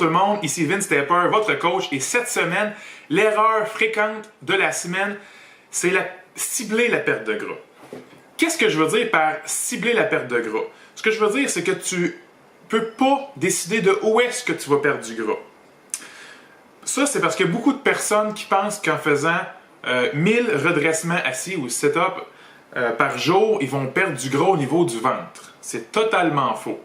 tout le monde, ici Vince Stepper, votre coach, et cette semaine, l'erreur fréquente de la semaine, c'est cibler la perte de gras. Qu'est-ce que je veux dire par cibler la perte de gras? Ce que je veux dire, c'est que tu peux pas décider de où est-ce que tu vas perdre du gras. Ça, c'est parce qu'il y a beaucoup de personnes qui pensent qu'en faisant 1000 redressements assis ou sit-up par jour, ils vont perdre du gras au niveau du ventre. C'est totalement faux.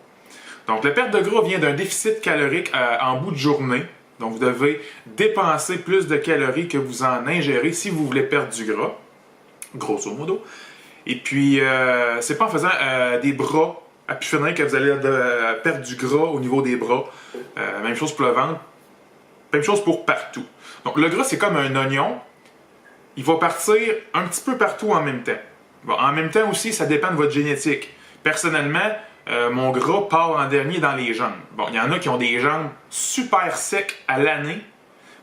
Donc, la perte de gras vient d'un déficit calorique en bout de journée. Donc, vous devez dépenser plus de calories que vous en ingérez si vous voulez perdre du gras, grosso modo. Et puis, c'est pas en faisant des bras à pu finir que vous allez perdre du gras au niveau des bras. Même chose pour le ventre. Même chose pour partout. Donc, le gras, c'est comme un oignon. Il va partir un petit peu partout en même temps. Bon, en même temps aussi, ça dépend de votre génétique. Personnellement, mon gras part en dernier dans les jambes. Bon, il y en a qui ont des jambes super secs à l'année,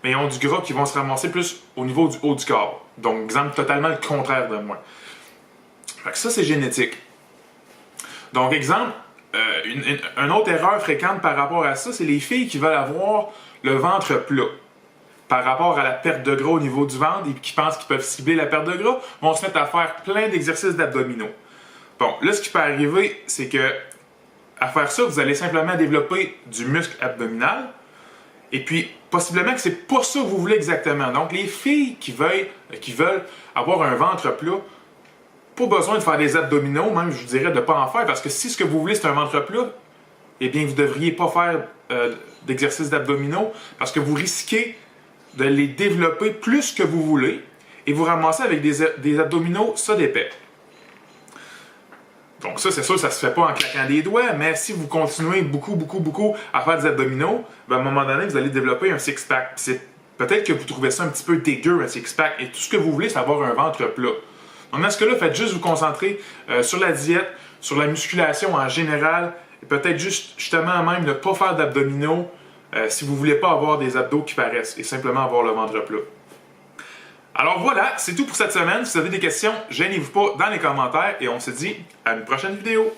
mais ils ont du gras qui vont se ramasser plus au niveau du haut du corps. Donc, exemple totalement le contraire de moi. Fait que ça, c'est génétique. Donc, exemple, une autre erreur fréquente par rapport à ça, c'est les filles qui veulent avoir le ventre plat. Par rapport à la perte de gras au niveau du ventre et qui pensent qu'ils peuvent cibler la perte de gras, vont se mettre à faire plein d'exercices d'abdominaux. Bon, là, ce qui peut arriver, c'est que à faire ça, vous allez simplement développer du muscle abdominal et puis possiblement que c'est pas ça que vous voulez exactement. Donc, les filles qui veulent avoir un ventre plat, pas besoin de faire des abdominaux, même je vous dirais de ne pas en faire, parce que si ce que vous voulez c'est un ventre plat, eh bien vous ne devriez pas faire d'exercice d'abdominaux parce que vous risquez de les développer plus que vous voulez et vous ramasser avec des abdominaux ça d'épais. Donc ça, c'est sûr, ça ne se fait pas en claquant des doigts, mais si vous continuez beaucoup à faire des abdominaux, ben, à un moment donné, vous allez développer un six-pack. Peut-être que vous trouvez ça un petit peu dégueu, un six-pack, et tout ce que vous voulez, c'est avoir un ventre plat. Donc dans ce cas-là, faites juste vous concentrer sur la diète, sur la musculation en général, et peut-être justement même ne pas faire d'abdominaux si vous ne voulez pas avoir des abdos qui paraissent, et simplement avoir le ventre plat. Alors voilà, c'est tout pour cette semaine. Si vous avez des questions, gênez-vous pas dans les commentaires, et on se dit à une prochaine vidéo.